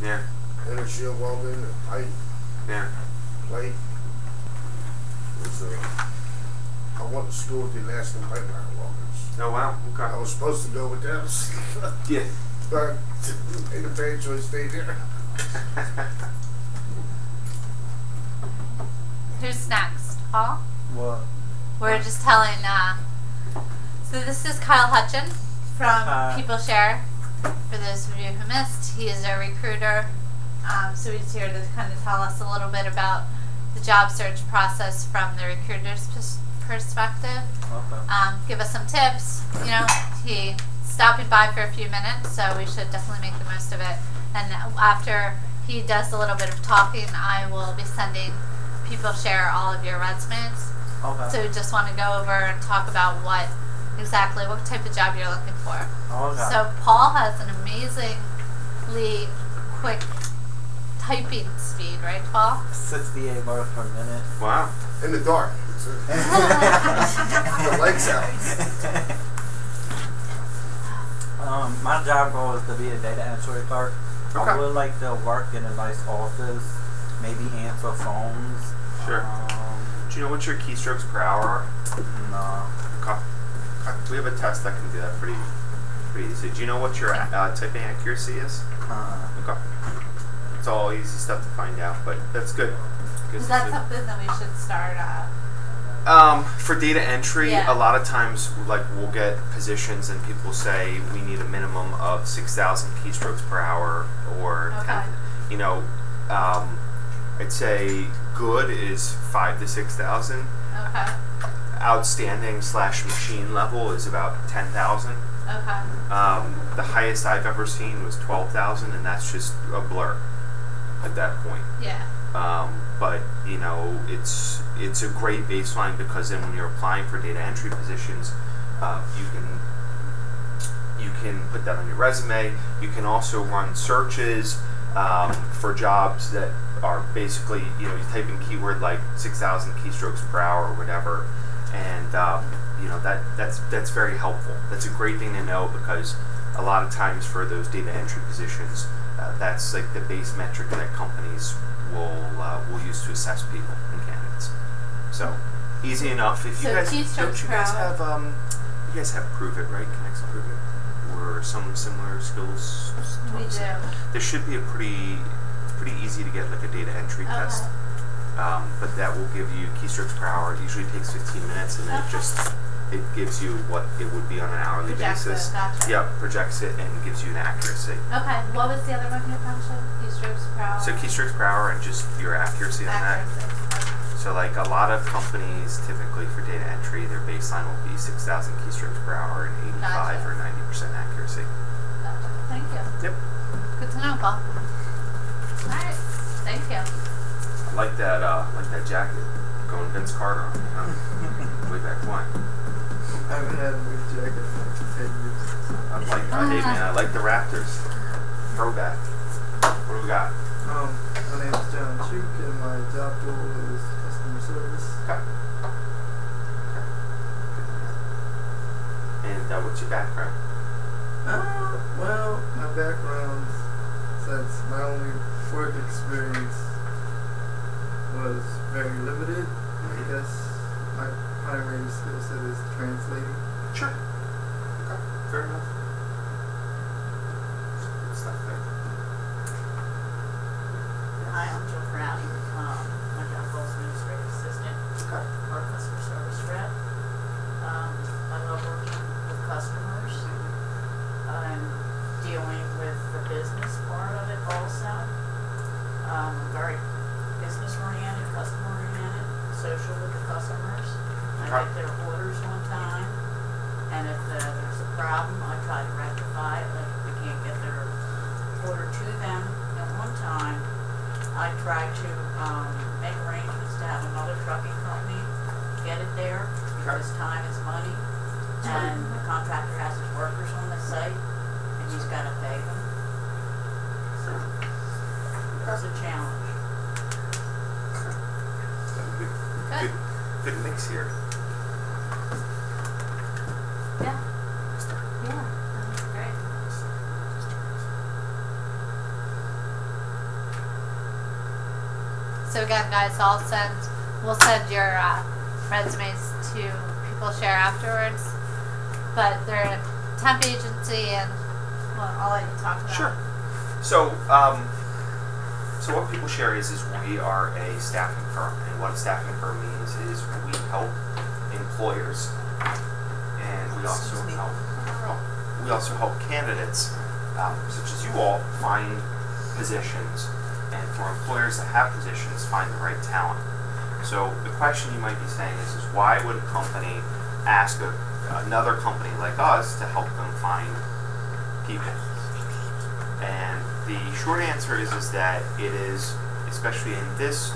Yeah. Inner shield welding and pipe. Yeah. Plate. I went to school with the National Pipe Iron Welders. Oh wow. Okay. I was supposed to go with them. Yeah. But made a bad choice, stayed there. Who's next? Paul? What? We're just telling, so this is Kyle Hutchin from PeopleShare. For those of you who missed, he is a recruiter. So he's here to kind of tell us a little bit about the job search process from the recruiter's perspective. Okay. Give us some tips. You know, he's stopping by for a few minutes, so we should definitely make the most of it. And after he does a little bit of talking, I will be sending PeopleShare all of your resumes. Okay. So we just want to go over and talk about what type of job you're looking for. Okay. So Paul has an amazingly quick typing speed, right, Paul? 68 words per minute. Wow. In the dark. The lights out. My job goal is to be a data entry clerk. Okay. I would like to work in a nice office, maybe answer phones. Sure. Do you know what your keystrokes per hour are? No. Okay. We have a test that can do that pretty easy. Do you know what your typing accuracy is? Okay. It's all easy stuff to find out, but that's good. Is that something that we should start? For data entry, Yeah. a lot of times, like we'll get positions and people say we need a minimum of 6,000 keystrokes per hour, or Okay. 10. You know, I'd say good is 5,000 to 6,000. Okay. Outstanding / machine level is about 10,000. Okay. The highest I've ever seen was 12,000, and that's just a blur at that point. Yeah. But you know, it's a great baseline, because then when you're applying for data entry positions, you can put that on your resume. You can also run searches for jobs that are basically, you know, you type in keyword like 6,000 keystrokes per hour or whatever, and you know, that's very helpful. That's a great thing to know, because a lot of times for those data entry positions, that's like the base metric that companies will use to assess people and candidates. So easy enough. If you guys don't, you guys have Prove It, right? Connects Prove It, or some similar skills. We do. There should be it's pretty easy to get like a data entry test. But that will give you keystrokes per hour. It usually takes 15 minutes, and then it gives you what it would be on an hourly basis. Gotcha. Yep, projects it and gives you an accuracy. Okay. What was the other one you mentioned? Keystrokes per hour. So keystrokes per hour and just your accuracy on that. So like a lot of companies, typically for data entry, their baseline will be 6,000 keystrokes per hour and 85 or 90% accuracy. Gotcha. Thank you. Yep. Good to know, Paul. All right. Thank you. I like that jacket. Going Vince Carter on me, huh? Way back when. I haven't had a new jacket in like 10 years. I like the Raptors. Throwback. What do we got? My name is John Chuk, and my job role is customer service. Okay. And what's your background? Well, my background, since my only work experience was very limited, I guess my primary skill set is translating. Sure. Okay. Fair enough. Good stuff there. Hi, I'm Jill Crowley. My job role is administrative assistant Okay. or customer service rep. I love working with customers. I'm dealing with the business part of it also. I'm very business oriented, customer oriented, social with the customers. I get their orders on time, and if there's a problem, I try to rectify it. Like if we can't get their order to them at one time, I try to make arrangements to have another trucking company get it there, because time is money, and the contractor has his workers on the site, and he's got to pay them. So it's a challenge. Good mix here. Yeah. Yeah. That was great. So again, guys, we'll send your resumes to People Share afterwards. But they're a temp agency, and well, I'll let you talk about it. Sure. So, so what People Share is we are a staffing firm, and what a staffing firm means is we help employers, and we also help candidates, such as you all, find positions, and for employers that have positions, find the right talent. So the question you might be saying is why would a company ask another company like us to help them find people? And the short answer is that it is, especially in this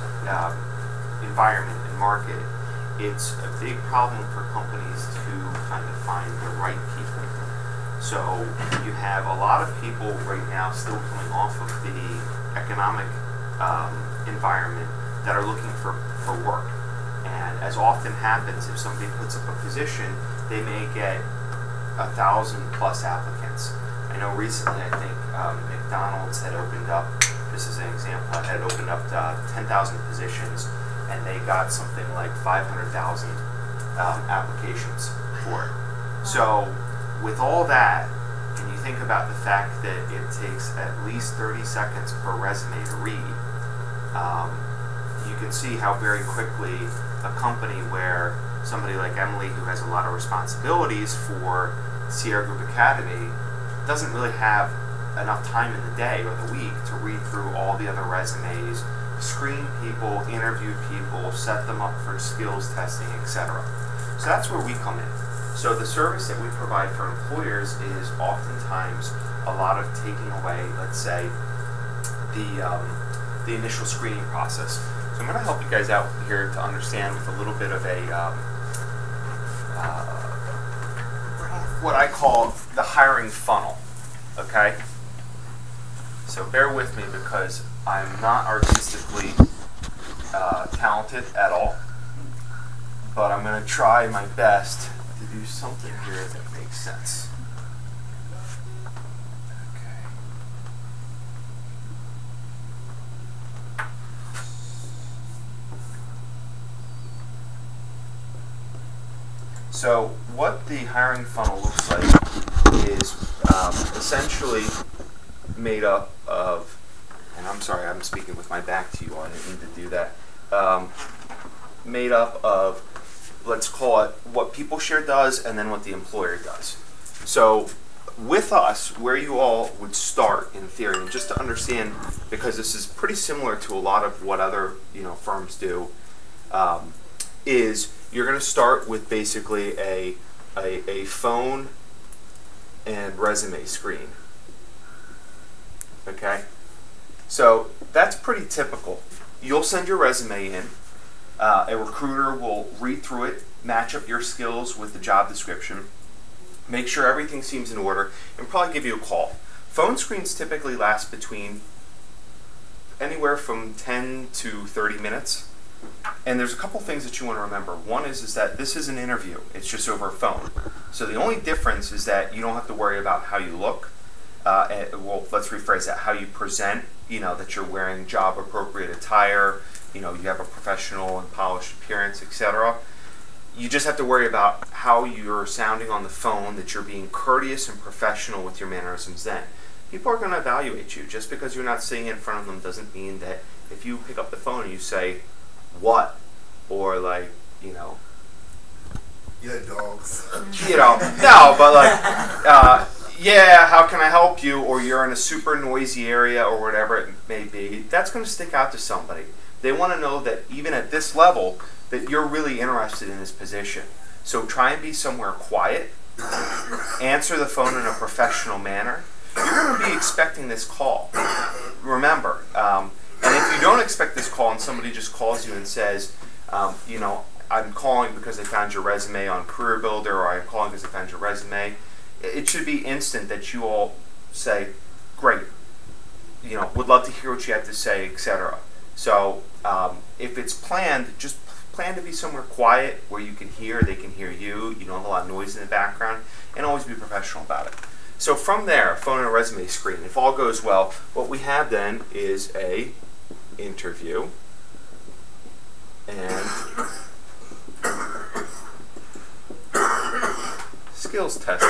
environment and market, it's a big problem for companies to kind of find the right people. So you have a lot of people right now still coming off of the economic environment that are looking for work. And as often happens, if somebody puts up a position, they may get 1,000+ applicants. I know recently, I think McDonald's had opened up, this is an example, had opened up 10,000 positions, and they got something like 500,000 applications for it. So with all that, and you think about the fact that it takes at least 30 seconds per resume to read, you can see how very quickly a company where somebody like Emily, who has a lot of responsibilities for Sierra Group Academy, doesn't really have enough time in the day or the week to read through all the other resumes, screen people, interview people, set them up for skills testing, etc. So that's where we come in. So the service that we provide for employers is oftentimes a lot of taking away, let's say, the initial screening process. So I'm going to help you guys out here to understand with a little bit of a what I call the hiring funnel. Okay? So bear with me because I'm not artistically talented at all, but I'm going to try my best to do something here that makes sense. Okay. So what the hiring funnel looks like is essentially made up of, and I'm sorry, I'm speaking with my back to you all, I didn't mean to do that, made up of, let's call it what People Share does and then what the employer does. So with us, where you all would start in theory, and just to understand, because this is pretty similar to a lot of what other firms do, is you're going to start with basically a phone and resume screen. Okay? So that's pretty typical. You'll send your resume in. A recruiter will read through it, match up your skills with the job description, make sure everything seems in order, and probably give you a call. Phone screens typically last between anywhere from 10 to 30 minutes. And there's a couple things that you want to remember. One is that this is an interview. It's just over a phone. So the only difference is that you don't have to worry about how you look. Well, let's rephrase that. How you present, that you're wearing job-appropriate attire, you have a professional and polished appearance, etc. You just have to worry about how you're sounding on the phone, that you're being courteous and professional with your mannerisms then. People are going to evaluate you. Just because you're not sitting in front of them doesn't mean that if you pick up the phone and you say, "What?" or like, Yeah, dogs. No, but like, yeah, how can I help you? Or you're in a super noisy area or whatever it may be. That's going to stick out to somebody. They want to know that even at this level, that you're really interested in this position. So try and be somewhere quiet. Answer the phone in a professional manner. You're going to be expecting this call. Remember, and if you don't expect this call and somebody just calls you and says, I'm calling because I found your resume on Career Builder, or I'm calling because I found your resume, it should be instant that you all say, great, would love to hear what you have to say, etc. So if it's planned, just plan to be somewhere quiet where you can hear, they can hear you, you don't have a lot of noise in the background, and always be professional about it. So from there, phone and resume screen, if all goes well, what we have then is a interview, And skills testing.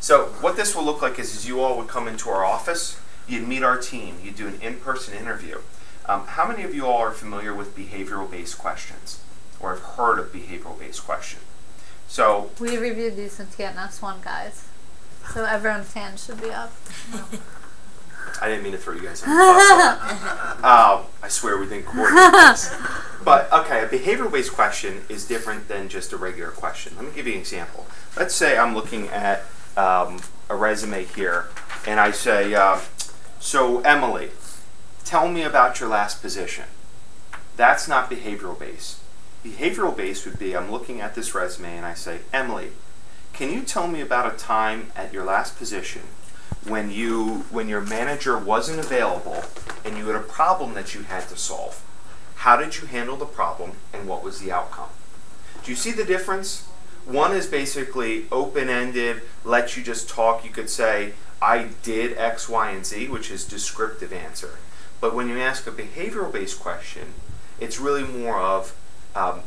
So what this will look like is you all would come into our office, you'd meet our team, you'd do an in-person interview. How many of you all are familiar with behavioral-based questions or have heard of behavioral-based question? So we reviewed these in TNS1, guys. So everyone's hand should be up. I didn't mean to throw you guys under the bus. I swear we didn't coordinate this. But okay, a behavioral-based question is different than just a regular question. Let me give you an example. Let's say I'm looking at a resume here, and I say, so Emily, tell me about your last position. That's not behavioral-based. Behavioral-based would be I'm looking at this resume and I say, Emily, can you tell me about a time at your last position when your manager wasn't available and you had a problem that you had to solve? How did you handle the problem and what was the outcome? Do you see the difference? One is basically open-ended, lets you just talk. You could say, I did X, Y, and Z, which is descriptive answer. But when you ask a behavioral-based question, it's really more of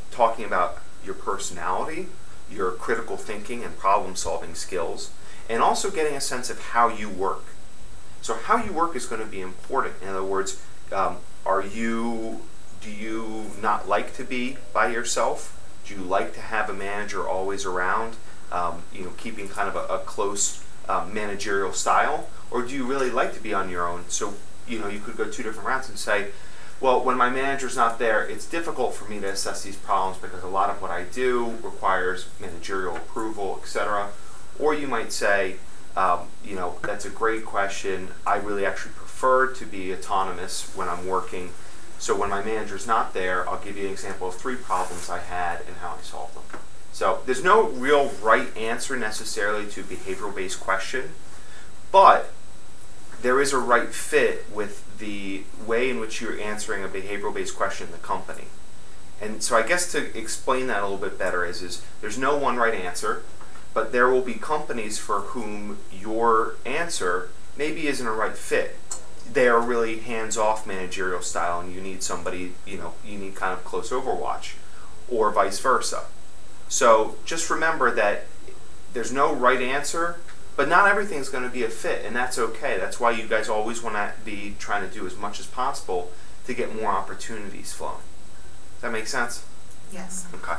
talking about your personality, your critical thinking and problem-solving skills, and also getting a sense of how you work. So how you work is going to be important. In other words, do you not like to be by yourself? Do you like to have a manager always around, keeping kind of a close managerial style? Or do you really like to be on your own? So, you could go two different routes and say, well, when my manager's not there, it's difficult for me to assess these problems because a lot of what I do requires managerial approval, etc. Or you might say, that's a great question. I really actually prefer to be autonomous when I'm working. So when my manager's not there, I'll give you an example of 3 problems I had and how I solved them. So there's no real right answer necessarily to a behavioral-based question, but there is a right fit with the way in which you're answering a behavioral-based question in the company. And so I guess to explain that a little bit better is there's no one right answer, but there will be companies for whom your answer maybe isn't a right fit. They are really hands-off managerial style and you need somebody, you need kind of close overwatch, or vice versa. So just remember that there's no right answer, but not everything's going to be a fit, and that's okay. That's why you guys always want to be trying to do as much as possible to get more opportunities flowing. Does that make sense? Yes. Okay.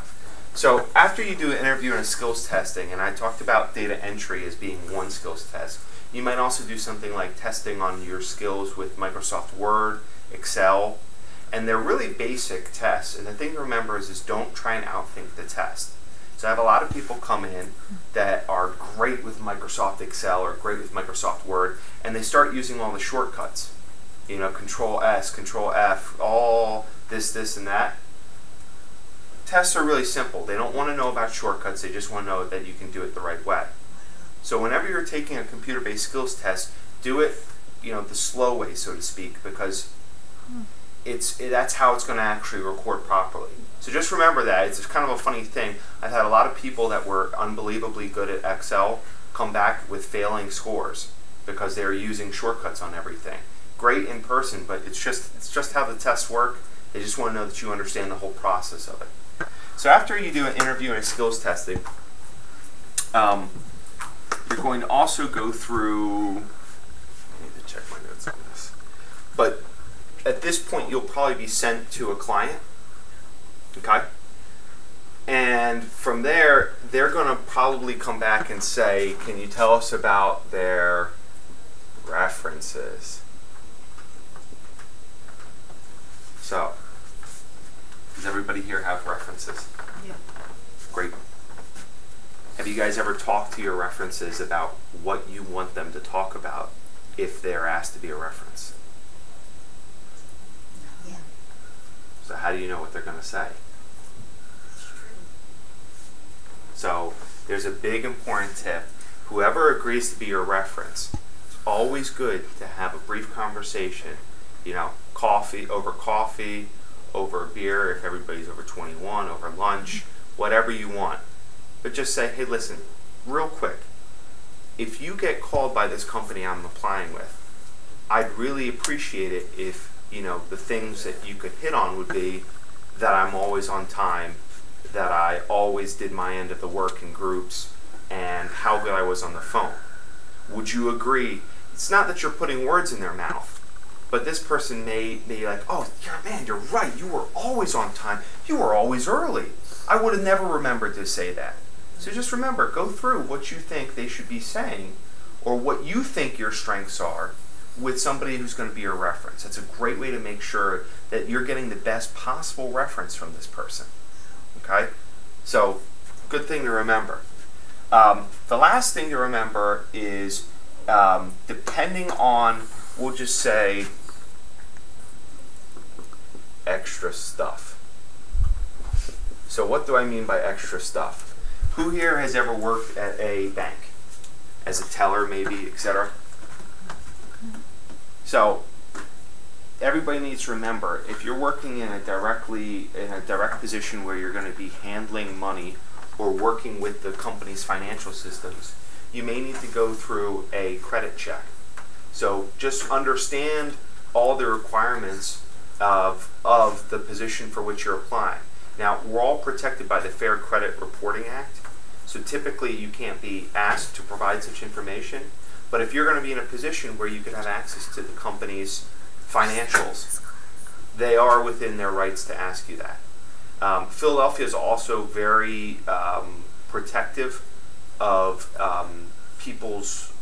So after you do an interview and a skills testing, and I talked about data entry as being one skills test, you might also do something like testing on your skills with Microsoft Word, Excel, and they're really basic tests. And the thing to remember is don't try and outthink the test. So I have a lot of people come in that are great with Microsoft Excel or great with Microsoft Word, and they start using all the shortcuts. Control S, Control F, all this, and that. Tests are really simple. They don't want to know about shortcuts. They just want to know that you can do it the right way. So whenever you're taking a computer-based skills test, do it, the slow way, so to speak, because that's how it's going to actually record properly. So just remember that. It's kind of a funny thing. I've had a lot of people that were unbelievably good at Excel come back with failing scores because they're using shortcuts on everything. Great in person, but it's just how the tests work. They just want to know that you understand the whole process of it. So after you do an interview and a skills testing, you're going to also go through, I need to check my notes on this, but at this point you'll probably be sent to a client, okay? And from there, they're going to probably come back and say, can you tell us about their references? So, does everybody here have references? Yeah. Great. Have you guys ever talked to your references about what you want them to talk about if they're asked to be a reference? Yeah. So how do you know what they're going to say? That's true. So there's a big important tip. Whoever agrees to be your reference, it's always good to have a brief conversation. Coffee, over a beer if everybody's over 21, over lunch, whatever you want. But just say, hey, listen, real quick, if you get called by this company I'm applying with, I'd really appreciate it if the things that you could hit on would be that I'm always on time, that I always did my end of the work in groups, and how good I was on the phone. Would you agree? It's not that you're putting words in their mouth, but this person may be like, oh, man, you're right. You were always on time. You were always early. I would have never remembered to say that. So just remember, go through what you think they should be saying or what you think your strengths are with somebody who's going to be your reference. That's a great way to make sure that you're getting the best possible reference from this person. Okay? So, good thing to remember. The last thing to remember is depending on, we'll just say, extra stuff. So what do I mean by extra stuff? Who here has ever worked at a bank? As a teller, maybe, etc.? So everybody needs to remember, if you're working in a direct position where you're going to be handling money or working with the company's financial systems, you may need to go through a credit check. So just understand all the requirements of the position for which you're applying. Now, we're all protected by the Fair Credit Reporting Act, so typically you can't be asked to provide such information, but if you're going to be in a position where you could have access to the company's financials, they are within their rights to ask you that. Philadelphia is also very protective of people's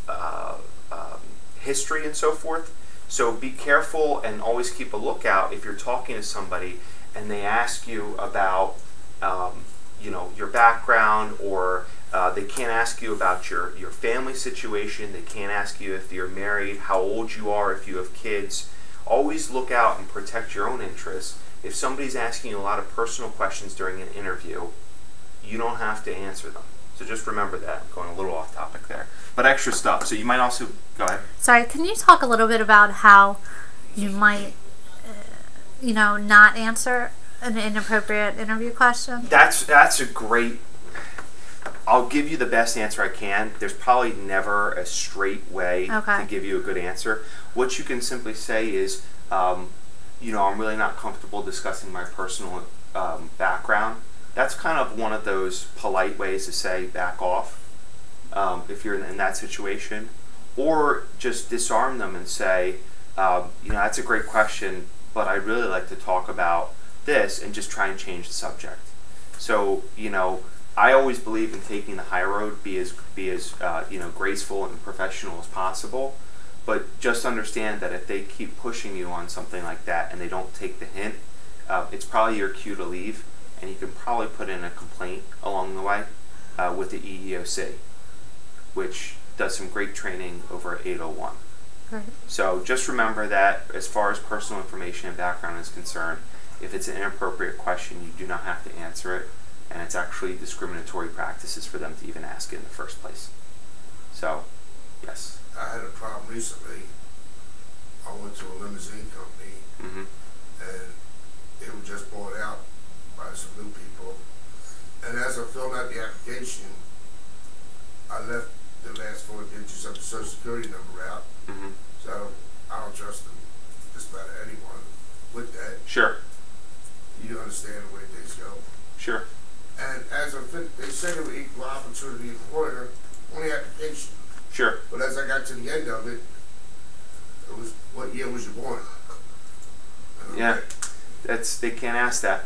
history and so forth. So be careful and always keep a lookout if you're talking to somebody and they ask you about your background, or they can't ask you about your family situation. They can't ask you if you're married, how old you are, if you have kids. Always look out and protect your own interests. If somebody's asking you a lot of personal questions during an interview, you don't have to answer them. So just remember that. I'm going a little off topic there. But extra stuff. So you might also, go ahead. Sorry, can you talk a little bit about how you might, not answer an inappropriate interview question? That's a great, I'll give you the best answer I can. There's probably never a straight way to give you a good answer. What you can simply say is, I'm really not comfortable discussing my personal background. That's kind of one of those polite ways to say back off if you're in that situation. Or just disarm them and say, that's a great question, but I'd really like to talk about this, and just try and change the subject. So, I always believe in taking the high road, be as graceful and professional as possible, but just understand that if they keep pushing you on something like that and they don't take the hint, it's probably your cue to leave, and you can probably put in a complaint along the way with the EEOC, which does some great training over 801. Right. So just remember that as far as personal information and background is concerned, if it's an inappropriate question, you do not have to answer it, and it's actually discriminatory practices for them to even ask it in the first place. So, yes. I had a problem recently. I went to a limousine company, and it was just bought out by some new people. And as I filled out the application, I left the last 4 digits of the Social Security number out. So I don't trust them, just about anyone with that. Sure. You understand the way things go. Sure. And as they said it was equal opportunity employer on the application. Sure. But as I got to the end of it, it was, what year was you born? Yeah. They can't ask that.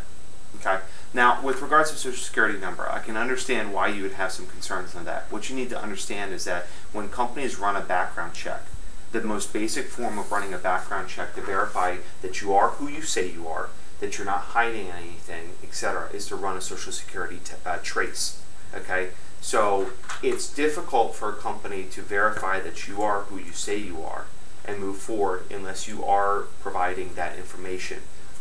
Okay. Now, with regards to Social Security number, I can understand why you would have some concerns on that. What you need to understand is that when companies run a background check, the most basic form of running a background check to verify that you are who you say you are, that you're not hiding anything, etc., is to run a Social Security trace. Okay? So it's difficult for a company to verify that you are who you say you are and move forward unless you are providing that information.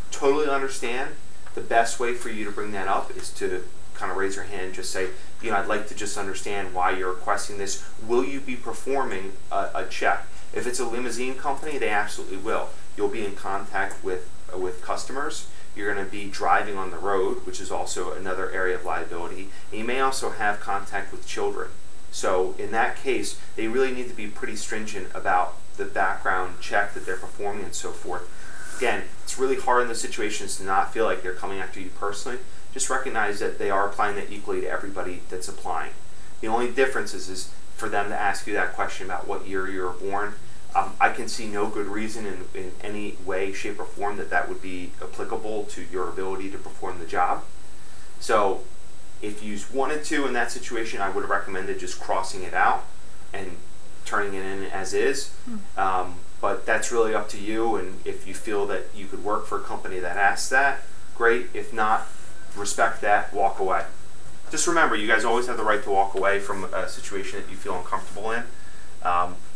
Totally understand. The best way for you to bring that up is to kind of raise your hand and just say, I'd like to just understand why you're requesting this. Will you be performing a check? If it's a limousine company, they absolutely will. You'll be in contact with customers. You're going to be driving on the road, which is also another area of liability. And you may also have contact with children. So in that case, they really need to be pretty stringent about the background check that they're performing and so forth. again, it's really hard in those situations to not feel like they're coming after you personally. Just recognize that they are applying that equally to everybody that's applying. The only difference is for them to ask you that question about what year you were born. I can see no good reason in any way, shape, or form that would be applicable to your ability to perform the job. So if you wanted to in that situation, I would have recommended just crossing it out and turning it in as is. But that's really up to you, and if you feel that you could work for a company that asks that, great. If not, respect that, walk away. Just remember, you guys always have the right to walk away from a situation that you feel uncomfortable in.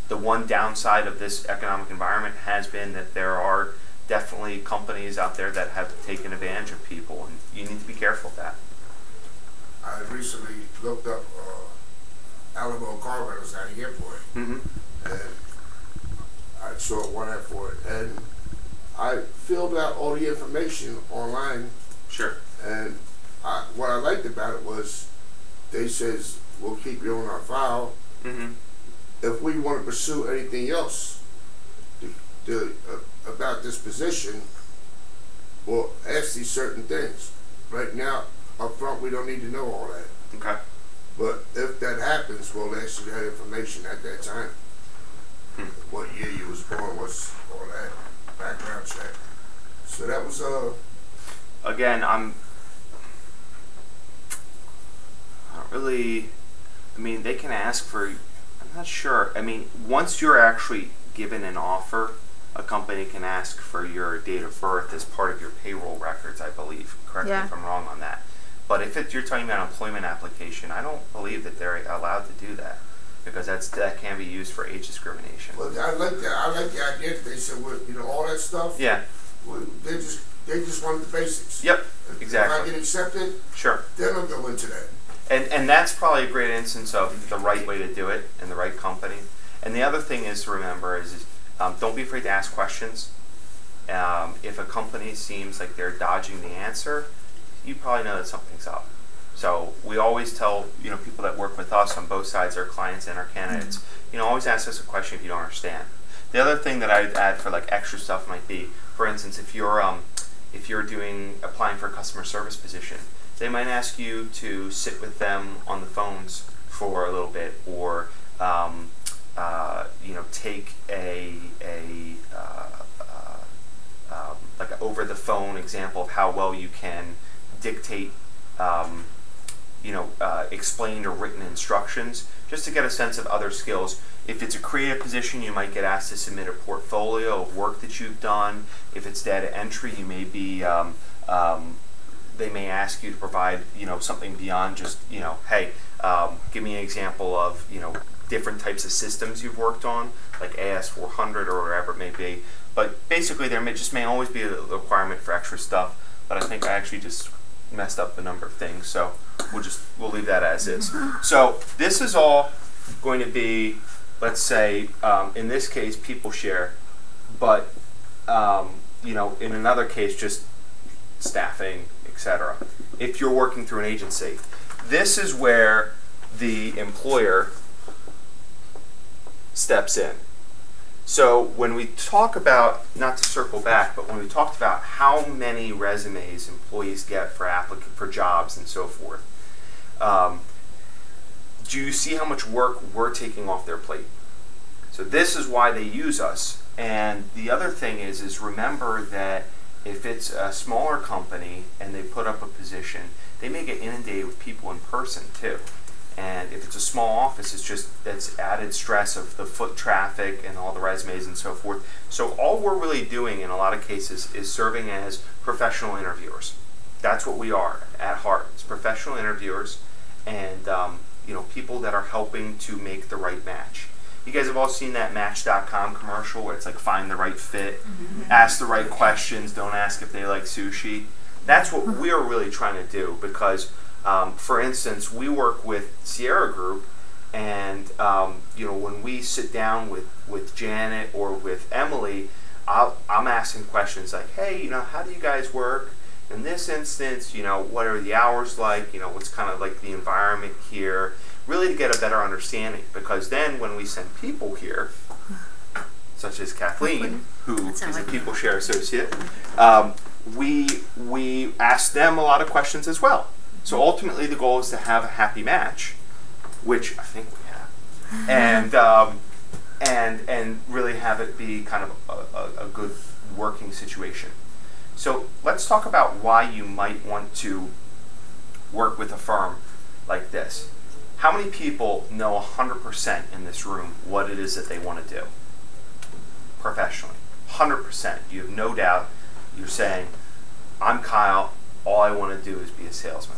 The one downside of this economic environment has been that there are definitely companies out there that have taken advantage of people, and you need to be careful of that. I recently looked up Alamo car rentals at the airport, and I saw one ad for it, and I filled out all the information online. Sure. And what I liked about it was they says, we'll keep you on our file. If we want to pursue anything else about this position, we'll ask these certain things. Right now, up front, we don't need to know all that. Okay. But if that happens, we'll ask you that information at that time. What year you was born, what's all that, background check. So that was again, I'm not really, I mean, they can ask for, I'm not sure. I mean, once you're actually given an offer, a company can ask for your date of birth as part of your payroll records, I believe. Correct me if I'm wrong on that. But if you're talking about an employment application, I don't believe that they're allowed to do that, because that can be used for age discrimination. Well, I like that. I like the idea that they said, well, you know, all that stuff. Yeah. Well, they just want the basics. Yep. Exactly. If I get accepted, sure. Then I'll go into that. And that's probably a great instance of the right way to do it and the right company. And the other thing is to remember is don't be afraid to ask questions. If a company seems like they're dodging the answer, you probably know that something's up. So we always tell people that work with us on both sides, our clients and our candidates, always ask us a question if you don't understand. The other thing that I'd add for like extra stuff might be, for instance, if you're applying for a customer service position, they might ask you to sit with them on the phones for a little bit, or take like an over the phone example of how well you can dictate explained or written instructions, just to get a sense of other skills. If it's a creative position, you might get asked to submit a portfolio of work that you've done. If it's data entry, you may be they may ask you to provide something beyond just hey, give me an example of different types of systems you've worked on, like AS400 or whatever it may be. But basically, there may always be a requirement for extra stuff. But I think I actually just messed up a number of things, so we'll leave that as is. So this is all going to be, let's say, in this case, people share, but in another case, just staffing, etc. If you're working through an agency, this is where the employer steps in. So when we talk about, not to circle back, but when we talked about how many resumes employees get for jobs and so forth, do you see how much work we're taking off their plate? So this is why they use us. And the other thing is remember that if it's a smaller company and they put up a position, they may get inundated with people in person too. And if it's a small office, that's added stress of the foot traffic and all the resumes and so forth. So all we're really doing in a lot of cases is serving as professional interviewers. That's what we are at heart. It's professional interviewers, and people that are helping to make the right match. You guys have all seen that Match.com commercial where it's like find the right fit, ask the right questions, don't ask if they like sushi. That's what we're really trying to do, because for instance, we work with Sierra Group, and when we sit down with Janet or with Emily, I'm asking questions like, hey, how do you guys work? In this instance, what are the hours like? What's kind of like the environment here? Really to get a better understanding, because then when we send people here, such as Kathleen, who That is sounds a like People Share associate, we ask them a lot of questions as well. So ultimately, the goal is to have a happy match, which I think we have, and really have it be kind of a good working situation. So let's talk about why you might want to work with a firm like this. How many people know 100% in this room what it is that they want to do professionally? 100%. You have no doubt. You're saying, I'm Kyle, all I want to do is be a salesman.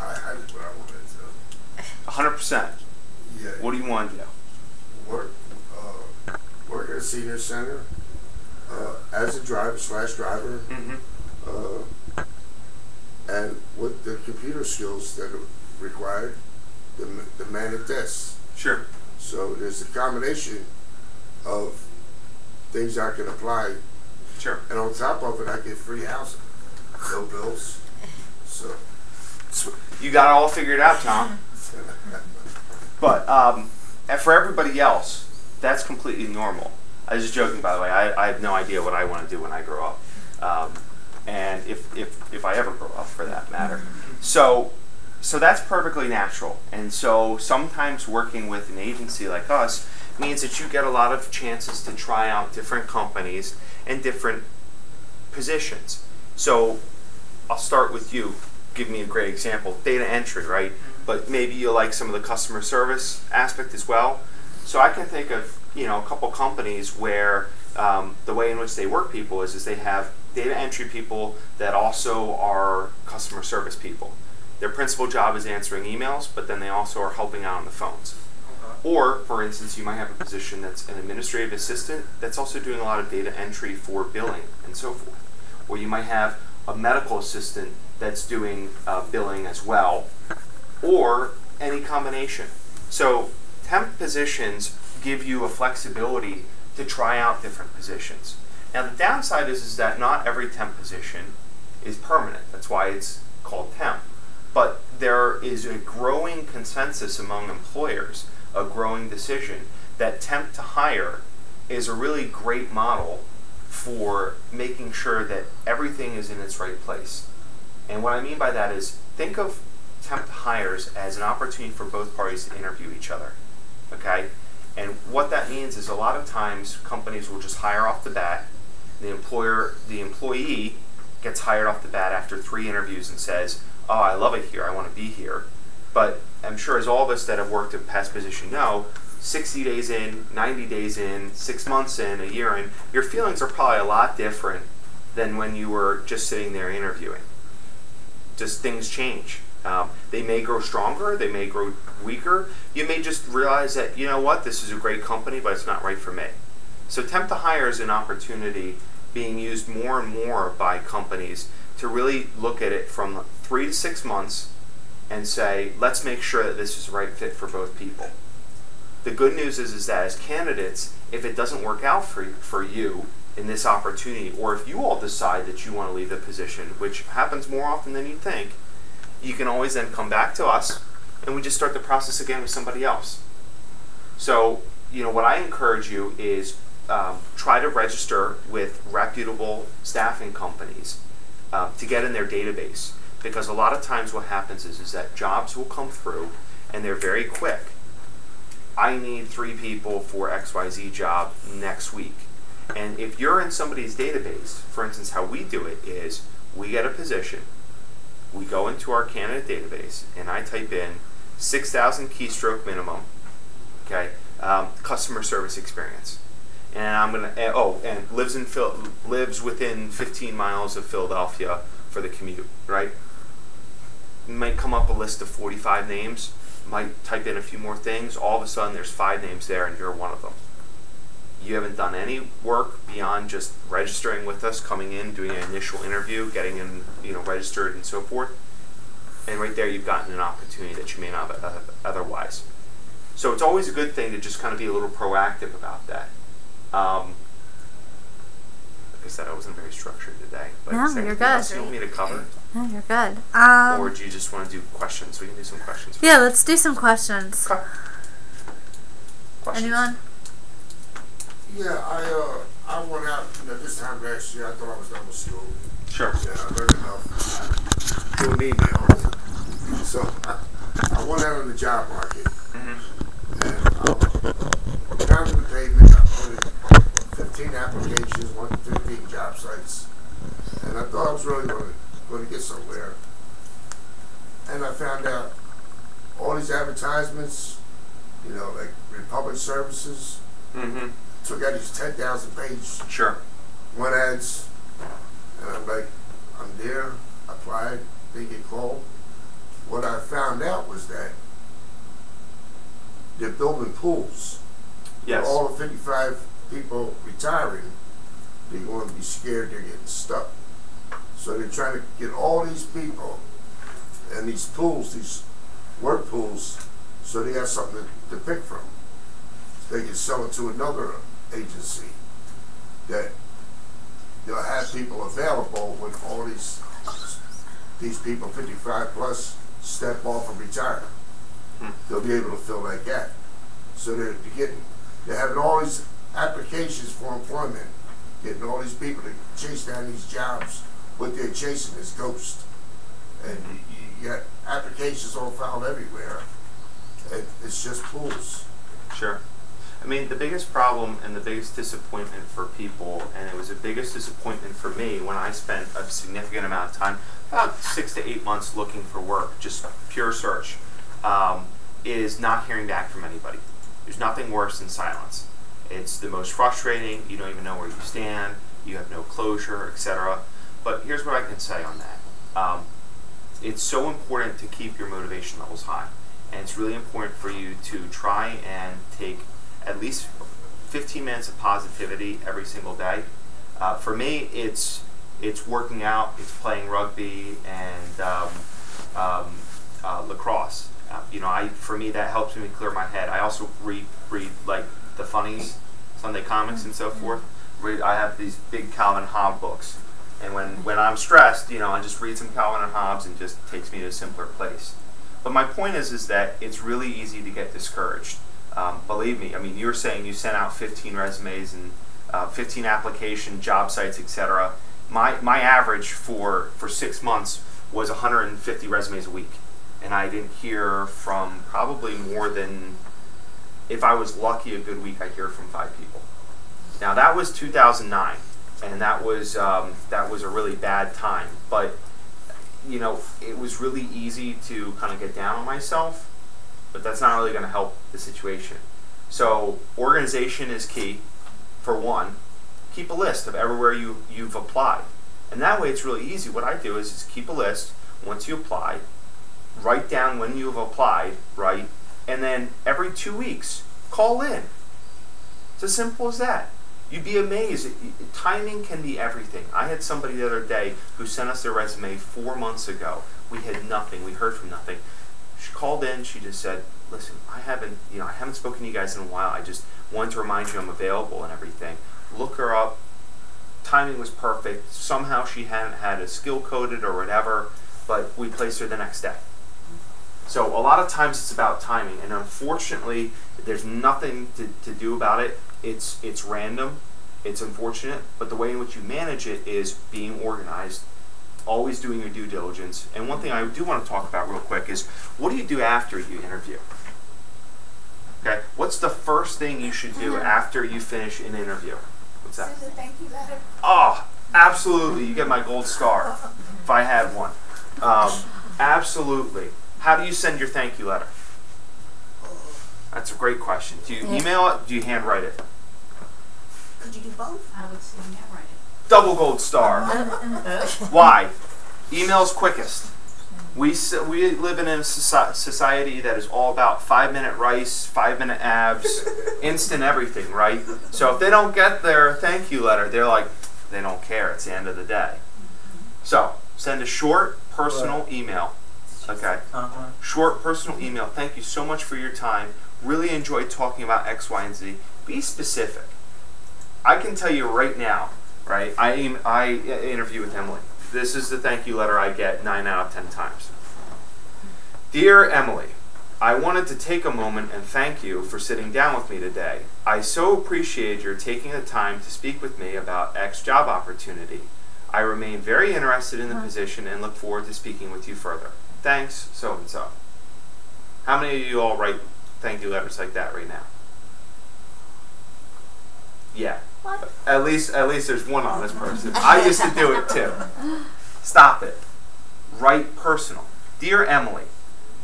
I did what I wanted to. 100%. Yeah. What do you want to do? Work at a senior center as a driver/driver, and with the computer skills that are required, the man at desk. Sure. So there's a combination of things I can apply, Sure. and on top of it, I get free housing, no bills. So You got it all figured out, Tom. But and for everybody else, that's completely normal. I was just joking, by the way. I have no idea what I want to do when I grow up, and if I ever grow up, for that matter. So that's perfectly natural. And so sometimes working with an agency like us means that you get a lot of chances to try out different companies and different positions. So I'll start with you. Give me a great example. Data entry, right? But maybe you like some of the customer service aspect as well. So I can think of a couple companies where the way in which they work people is they have data entry people that also are customer service people. Their principal job is answering emails, but then they also are helping out on the phones. Or, for instance, you might have a position that's an administrative assistant that's also doing a lot of data entry for billing and so forth. Or you might have a medical assistant that's doing billing as well, or any combination. So temp positions give you a flexibility to try out different positions. Now the downside is that not every temp position is permanent. That's why it's called temp. But there is a growing consensus among employers, a growing decision, that temp to hire is a really great model for making sure that everything is in its right place. And what I mean by that is, think of temp to hires as an opportunity for both parties to interview each other, okay? And what that means is a lot of times companies will just hire off the bat. The employee gets hired off the bat after 3 interviews and says, oh, I love it here, I want to be here. But I'm sure as all of us that have worked in past position know, 60 days in, 90 days in, 6 months in, a year in, your feelings are probably a lot different than when you were just sitting there interviewing. Just things change. They may grow stronger, they may grow weaker. You may just realize that, you know what, this is a great company, but it's not right for me. So temp to hire is an opportunity being used more and more by companies to really look at it from 3 to 6 months and say, let's make sure that this is the right fit for both people. The good news is that as candidates, if it doesn't work out for you in this opportunity, or if you all decide that you want to leave the position, which happens more often than you think, you can always then come back to us and we just start the process again with somebody else. So, what I encourage you is try to register with reputable staffing companies to get in their database. Because a lot of times what happens is that jobs will come through and they're very quick. I need 3 people for XYZ job next week. And if you're in somebody's database, for instance, how we do it is we get a position, we go into our candidate database, and I type in 6,000 keystroke minimum, okay, customer service experience. And I'm gonna, and lives within 15 miles of Philadelphia for the commute, right? Might come up a list of 45 names, might type in a few more things, all of a sudden there's 5 names there and you're one of them. You haven't done any work beyond just registering with us, coming in, doing an initial interview, getting in, registered and so forth. And right there you've gotten an opportunity that you may not have otherwise. So it's always a good thing to just kind of be a little proactive about that. Like I said, I wasn't very structured today. But No, you're good. Else you want me to cover? No, you're good. Or do you just want to do questions? We can do some questions. Yeah, let's do some questions. Okay. Questions? Anyone? Yeah, I went out, this time last year. I thought I was done with school. Sure. Yeah, I learned enough doing email. So I went out on the job market. And I pounded the pavement. I put in 15 applications, went to 15 job sites. And I thought I was really going to get somewhere. And I found out all these advertisements, like Republic Services, took out these 10,000 page Sure. one ads. And I'm like, I'm there, applied, didn't get called. What I found out was that they're building pools. Yes. For all the 55 people retiring, they're going to be scared they're getting stuck. So they're trying to get all these people in these pools, these work pools, so they have something to pick from. So they can sell it to another agency that they'll have people available when all these people 55 plus step off and retire. They'll be able to fill that gap. So they're having all these applications for employment, getting all these people to chase down these jobs. What they're chasing is ghosts. And you got applications all filed everywhere. And it's just pools. Sure. I mean, the biggest problem and the biggest disappointment for people, and it was the biggest disappointment for me when I spent a significant amount of time, about 6 to 8 months looking for work, just pure search, is not hearing back from anybody. There's nothing worse than silence. It's the most frustrating. You don't even know where you stand. You have no closure, etc. But here's what I can say on that. It's so important to keep your motivation levels high. And it's really important for you to try and take at least 15 minutes of positivity every single day. For me, it's working out, it's playing rugby and lacrosse. For me, that helps me clear my head. I also read like the funnies, Sunday comics and so forth. I have these big Calvin Hobbes books. And when I'm stressed, I just read some Calvin and Hobbes and just takes me to a simpler place. But my point is that it's really easy to get discouraged. Believe me, I mean, you were saying you sent out 15 resumes and 15 application job sites, etc. My average for 6 months was 150 resumes a week. And I didn't hear from probably more than, if I was lucky, a good week, I hear from 5 people. Now that was 2009. And that was a really bad time, but it was really easy to kind of get down on myself, but that's not really going to help the situation. So organization is key. For one, keep a list of everywhere you've applied, and that way it's really easy. What I do is keep a list. Once you apply, write down when you've applied, right, and then every 2 weeks call in. It's as simple as that. You'd be amazed. Timing can be everything. I had somebody the other day who sent us their resume 4 months ago. We had nothing. We heard from nothing. She called in. She just said, "Listen, I haven't spoken to you guys in a while. I just wanted to remind you I'm available and everything." Look her up. Timing was perfect. Somehow she hadn't had a skill coded or whatever, but we placed her the next day. So a lot of times it's about timing, and unfortunately, there's nothing to do about it. It's random, it's unfortunate, but the way in which you manage it is being organized, always doing your due diligence. And one thing I do want to talk about real quick is, what do you do after you interview? Okay, what's the first thing you should do after you finish an interview? What's that? Send a thank you letter. Oh, absolutely. You get my gold star if I had one. Absolutely. How do you send your thank you letter? That's a great question. Do you email it? Do you handwrite it? Could you do both? I would say handwrite it. Double gold star. Why? Email's quickest. We live in a society that is all about 5-minute rice, 5-minute abs, instant everything, right? So if they don't get their thank you letter, they're like, they don't care. It's the end of the day. So send a short, personal email. Okay. Short, personal email. Thank you so much for your time. Really enjoyed talking about X, Y, and Z. Be specific. I can tell you right now, right? I interview with Emily. This is the thank you letter I get 9 out of 10 times. Dear Emily, I wanted to take a moment and thank you for sitting down with me today. I so appreciate your taking the time to speak with me about X job opportunity. I remain very interested in the position and look forward to speaking with you further. Thanks, so-and-so. How many of you all write thank you letters like that right now? Yeah. What? At least there's one honest person. I used to do it too. Stop it. Write personal. Dear Emily,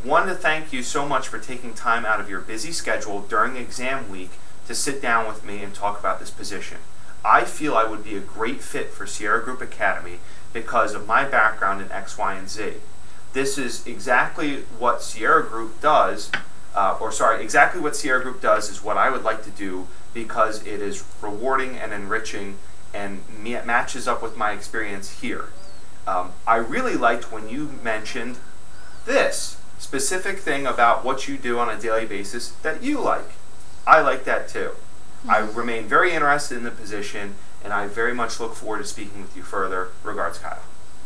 want to thank you so much for taking time out of your busy schedule during exam week to sit down with me and talk about this position. I feel I would be a great fit for Sierra Group Academy because of my background in X, Y, and Z. This is exactly what Sierra Group does, exactly what Sierra Group does is what I would like to do because it is rewarding and enriching and matches up with my experience here. I really liked when you mentioned this specific thing about what you do on a daily basis that you like. I like that too. I remain very interested in the position, and I very much look forward to speaking with you further. Regards, Kyle.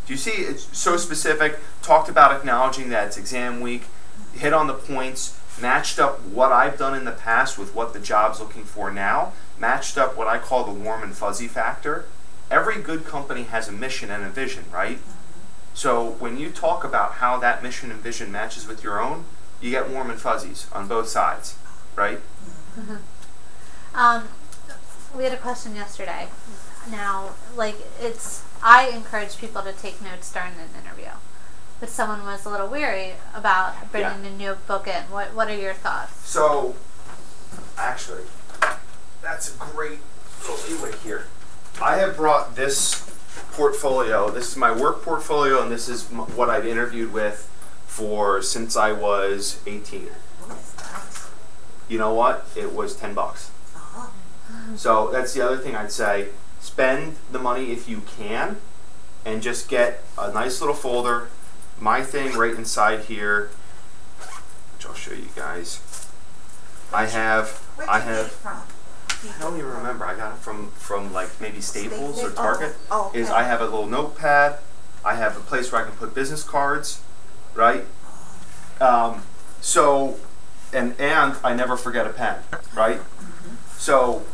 Do you see it's so specific, talked about acknowledging that it's exam week, hit on the points, matched up what I've done in the past with what the job's looking for now, matched up what I call the warm and fuzzy factor. Every good company has a mission and a vision, right? So when you talk about how that mission and vision matches with your own, you get warm and fuzzies on both sides, right? We had a question yesterday. Now, I encourage people to take notes during an interview, but someone was a little weary about bringing a notebook in. What are your thoughts? So, actually, that's a great little leeway here. I have brought this portfolio. This is my work portfolio, and this is what I've interviewed with since I was 18. You know what? It was $10. So that's the other thing I'd say. Spend the money if you can, and just get a nice little folder. My thing right inside here, which I'll show you guys. I have. I don't even remember. I got it from like maybe Staples or Target. Okay. Is I have a little notepad. I have a place where I can put business cards, right? And I never forget a pen, right? So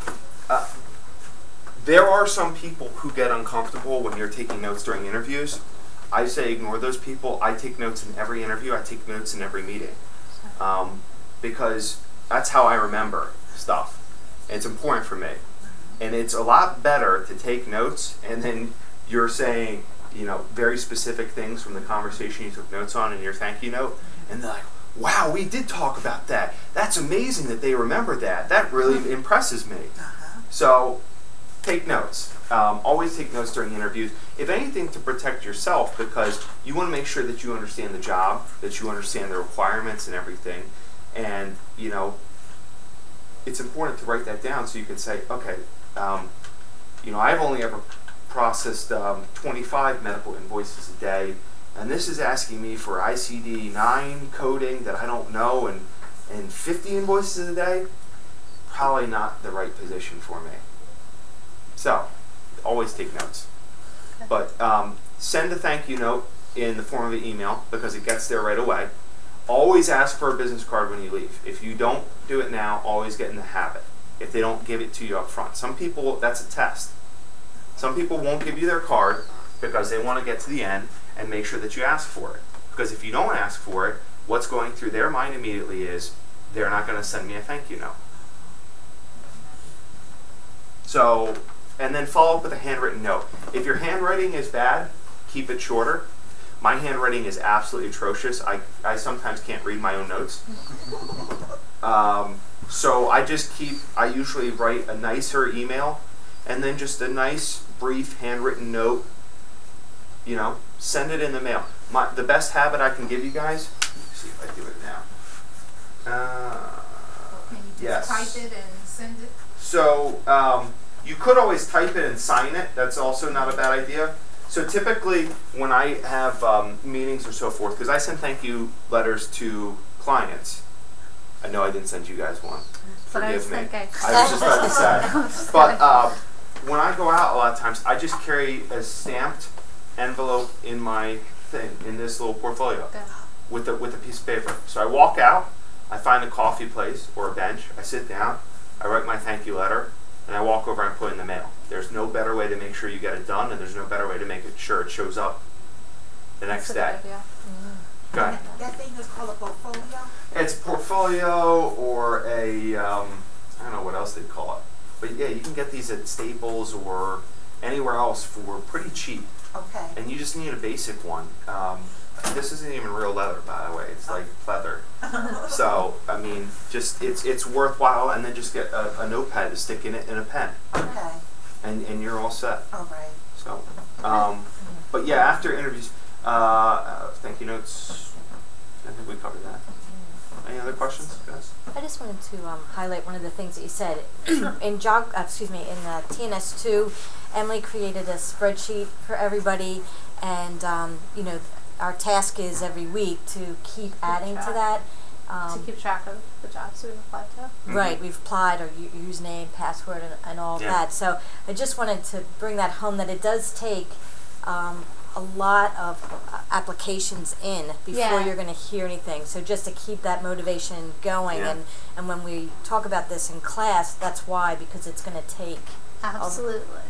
there are some people who get uncomfortable when you're taking notes during interviews. I say ignore those people. I take notes in every interview. I take notes in every meeting because that's how I remember stuff. It's important for me. And it's a lot better to take notes and then you're saying, very specific things from the conversation you took notes on in your thank you note, and they're like, wow, we did talk about that. That's amazing that they remember that. That really impresses me. So take notes. Always take notes during interviews. If anything, to protect yourself, because you want to make sure that you understand the job, that you understand the requirements and everything. And, it's important to write that down so you can say, okay, I've only ever processed 25 medical invoices a day, and this is asking me for ICD-9 coding that I don't know, and 50 invoices a day, probably not the right position for me. So, always take notes. But send a thank you note in the form of an email because it gets there right away. Always ask for a business card when you leave. If you don't do it now, always get in the habit. If they don't give it to you up front. Some people, that's a test. Some people won't give you their card because they want to get to the end and make sure that you ask for it. Because if you don't ask for it, what's going through their mind immediately is, they're not going to send me a thank you note. So, and then follow up with a handwritten note. If your handwriting is bad, keep it shorter. My handwriting is absolutely atrocious. I sometimes can't read my own notes. So I usually write a nicer email and then just a nice, brief, handwritten note. Send it in the mail. The best habit I can give you guys, let's see if I do it now. Can you just Yes. type it and send it? So you could always type it and sign it. That's also not a bad idea. So typically when I have meetings or so forth, because I send thank you letters to clients. I know I didn't send you guys one. But I was Forgive me. thinking. I was just about to say. But when I go out a lot of times, I just carry a stamped envelope in my thing, in this little portfolio, with a piece of paper. So I walk out, I find a coffee place or a bench, I sit down, I write my thank you letter, and I walk over and put it in the mail. There's no better way to make sure you get it done, and there's no better way to make sure it shows up the next day. Go ahead. That thing is called a portfolio? It's portfolio or a, I don't know what else they'd call it. But yeah, you can get these at Staples or anywhere else for pretty cheap. Okay. And you just need a basic one. This isn't even real leather, by the way. It's like pleather. So, I mean, just it's worthwhile, and then just get a notepad to stick in it and a pen. Okay. And you're all set. All right. So, but yeah, after interviews, thank you notes. I think we covered that. Any other questions, guys? I just wanted to highlight one of the things that you said in TNS2. Emily created a spreadsheet for everybody, and you know, our task is every week to keep adding to that. To keep track of the jobs we've applied to. Right, we've applied our username, password, and all of that. So I just wanted to bring that home, that it does take a lot of applications in before you're going to hear anything. So just to keep that motivation going, and when we talk about this in class, that's why, because it's going to take. Absolutely.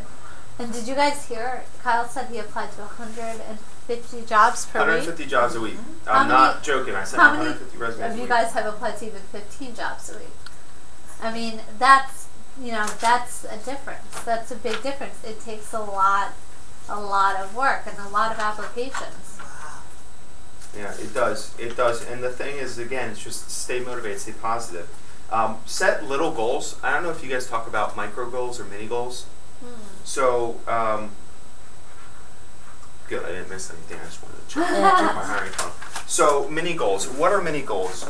And did you guys hear, Kyle said he applied to 150 jobs per 150 week? jobs a week. I'm not joking. I said how 150 resumes many a of you week. guys have applied to even 15 jobs a week? I mean, that's, you know, that's a difference. That's a big difference. It takes a lot of work and a lot of applications. Yeah, it does. It does. And the thing is, again, it's just stay motivated, stay positive. Set little goals. I don't know if you guys talk about micro goals or mini goals. So, good, I didn't miss anything. I just wanted to check my hiring phone. So, mini goals. What are mini goals?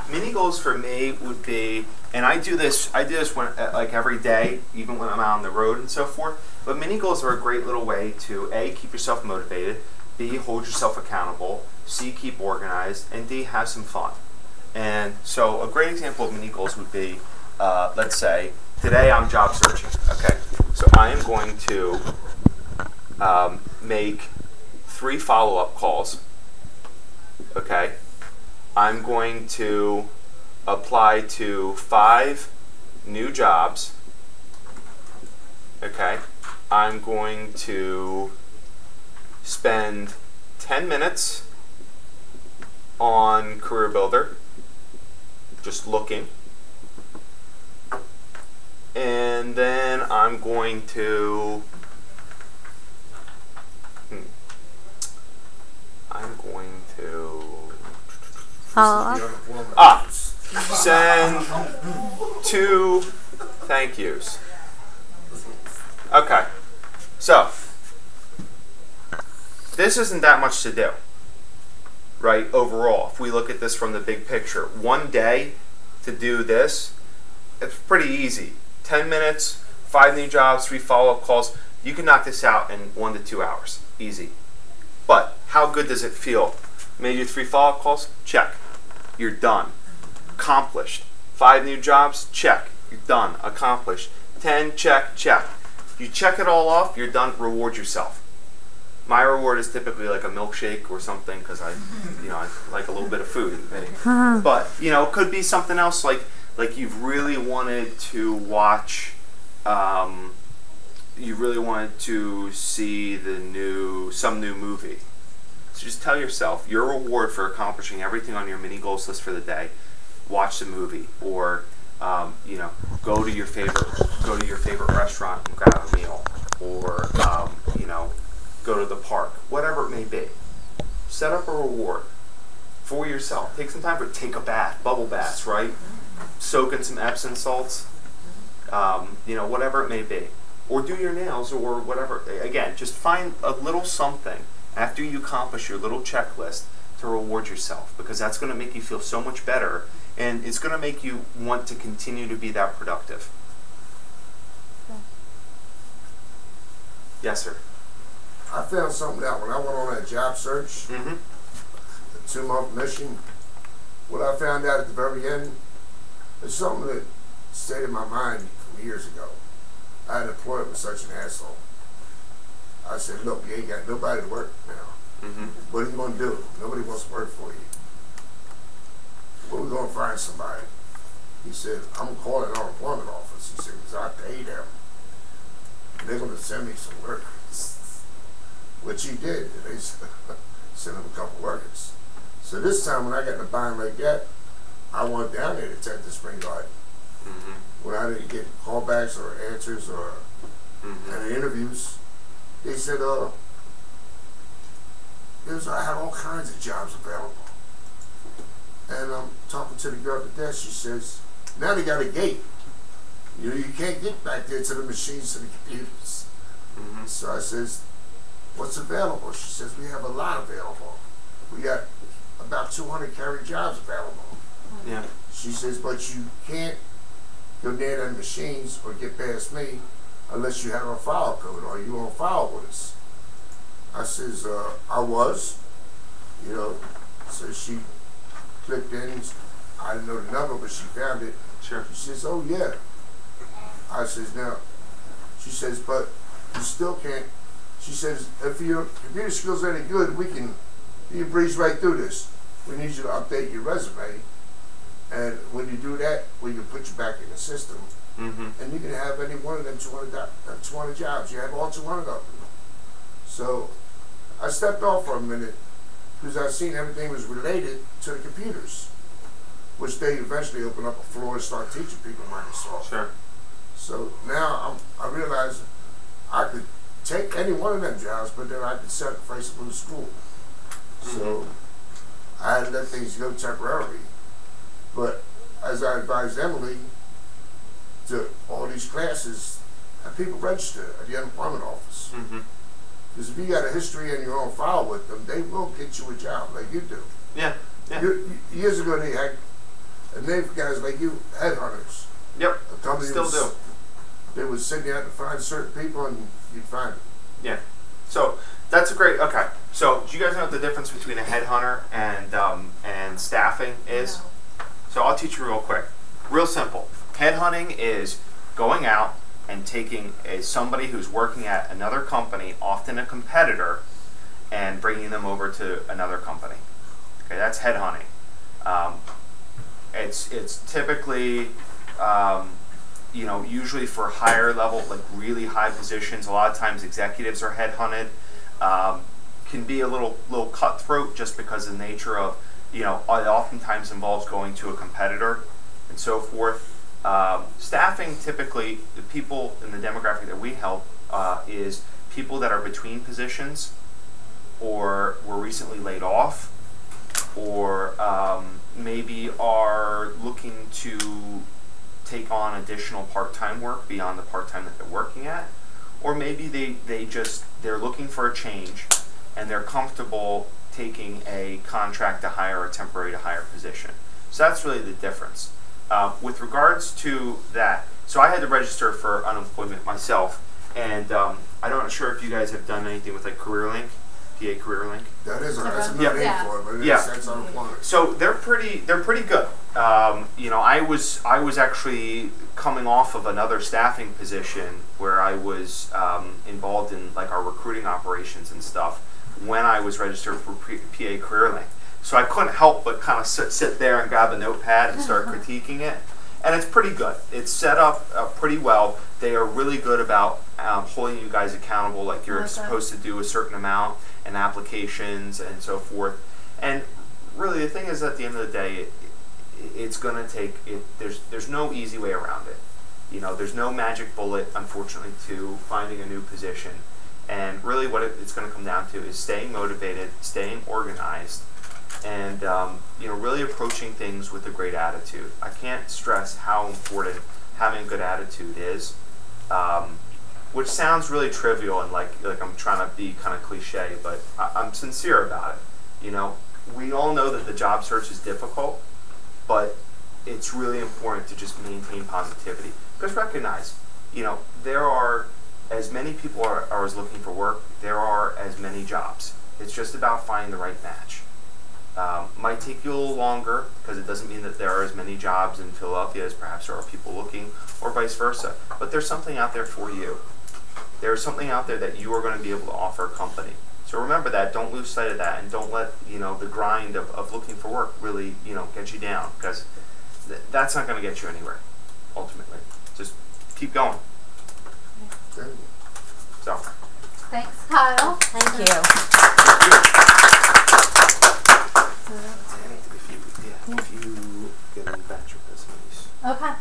Mini goals for me would be, and I do this when, like every day, even when I'm out on the road and so forth. But mini goals are a great little way to A, keep yourself motivated, B, hold yourself accountable, C, keep organized, and D, have some fun. And so a great example of mini goals would be, let's say, today I'm job searching, okay? So I am going to make 3 follow-up calls, okay? I'm going to apply to 5 new jobs, okay? I'm going to spend 10 minutes on Career Builder, just looking. And then I'm going to send 2 thank yous. Okay, so this isn't that much to do, right, overall. If we look at this from the big picture, one day to do this, it's pretty easy. 10 minutes, 5 new jobs, 3 follow-up calls. You can knock this out in 1 to 2 hours, easy. But how good does it feel? Made your 3 follow-up calls? Check. You're done. Accomplished. 5 new jobs? Check. You're done. Accomplished. 10, check, check. You check it all off, you're done. Reward yourself. My reward is typically like a milkshake or something, because I like a little bit of food. But it could be something else, like you've really wanted to watch. You really wanted to see some new movie. So just tell yourself your reward for accomplishing everything on your mini goals list for the day. Watch the movie, or go to your favorite restaurant and grab a meal, or go to the park, whatever it may be. Set up a reward for yourself. Take some time for take a bath, bubble baths, right? Soak in some Epsom salts, whatever it may be. Or do your nails or whatever. Again, just find a little something after you accomplish your little checklist to reward yourself, because that's going to make you feel so much better, and it's going to make you want to continue to be that productive. Yes, sir. I found something out when I went on that job search, the 2-month mission. What I found out at the very end is something that stayed in my mind from years ago. I had an employer was such an asshole. I said, look, you ain't got nobody to work now. What are you going to do? Nobody wants to work for you. Where we gonna find somebody? He said, I'm calling the unemployment office. He said, because I pay them. And they're gonna send me some workers. Which he did. They sent him a couple workers. So this time when I got in a bind like that, I went down there to tend the spring garden. When I didn't get callbacks or answers or any interviews, they said, I had all kinds of jobs available. And I'm talking to the girl at the desk. She says, now they got a gate. You know, you can't get back there to the machines and the computers. So I says, what's available? She says, we have a lot available. We got about 200 carry jobs available. Yeah. She says, but you can't go near them machines or get past me unless you have a file code or you on file with us. I says, I was, you know. So she clicked in. I didn't know the number, but she found it. Sure. She says, oh yeah. I says, now, she says, but you still can't. She says, if your computer skills are any good, you can breeze right through this. We need you to update your resume. And when you do that, we can put you back in the system. And you can have any one of them 200 jobs. You have all 200 of them. So I stepped off for a minute because I seen everything was related to the computers, which they eventually opened up a floor and start teaching people Microsoft. Sure. So now I realized I could take any one of them jobs, but then I could sacrifice them to school. So I had to let things go temporarily. But as I advised Emily, to all these classes, have people register at the unemployment office. Because if you got a history and you're on file with them, they will get you a job like you do. Yeah. Yeah. Years ago, they had, and they've guys like you, headhunters. Yep. A company Still do. They would send you out to find certain people, and you'd find them. Yeah. So that's a great. Okay. So do you guys know what the difference between a headhunter and staffing is? No. So I'll teach you real quick. Real simple. Headhunting is going out and taking somebody who's working at another company, often a competitor, and bringing them over to another company. Okay, that's headhunting. It's typically usually for higher level, like really high positions. A lot of times executives are headhunted. Can be a little cutthroat just because of the nature of, it oftentimes involves going to a competitor and so forth. Staffing, typically, the people in the demographic that we help is people that are between positions or were recently laid off or maybe are looking to take on additional part-time work beyond the part-time that they're working at, or maybe they're looking for a change and they're comfortable taking a contract to hire or temporary to hire position. So that's really the difference. With regards to that, so I had to register for unemployment myself, and I'm not sure if you guys have done anything with like CareerLink, PA CareerLink. That's another Yeah. name for it, but that's unemployment. So they're pretty good. I was actually coming off of another staffing position where I was involved in like our recruiting operations and stuff when I was registered for PA CareerLink. So I couldn't help but kind of sit there and grab a notepad and start critiquing it. And it's pretty good. It's set up pretty well. They are really good about holding you guys accountable, like you're supposed to do a certain amount and applications and so forth. And really the thing is, at the end of the day, it's going to take it. There's no easy way around it. There's no magic bullet, unfortunately, to finding a new position. And really what it's going to come down to is staying motivated, staying organized, and really approaching things with a great attitude. I can't stress how important having a good attitude is, which sounds really trivial and like I'm trying to be kind of cliche, but I'm sincere about it. We all know that the job search is difficult, but it's really important to just maintain positivity. Because recognize, there are as many people are as looking for work, there are as many jobs. It's just about finding the right match. Might take you a little longer because it doesn't mean that there are as many jobs in Philadelphia as perhaps there are people looking, or vice versa. But there's something out there for you. There's something out there that you are going to be able to offer a company. So So remember that. Don't lose sight of that, and don't let the grind of looking for work really get you down, because that's not going to get you anywhere. Ultimately, just keep going. Thank you. So. Thanks, Kyle. Thank you. If you get a batch of resumes. Okay.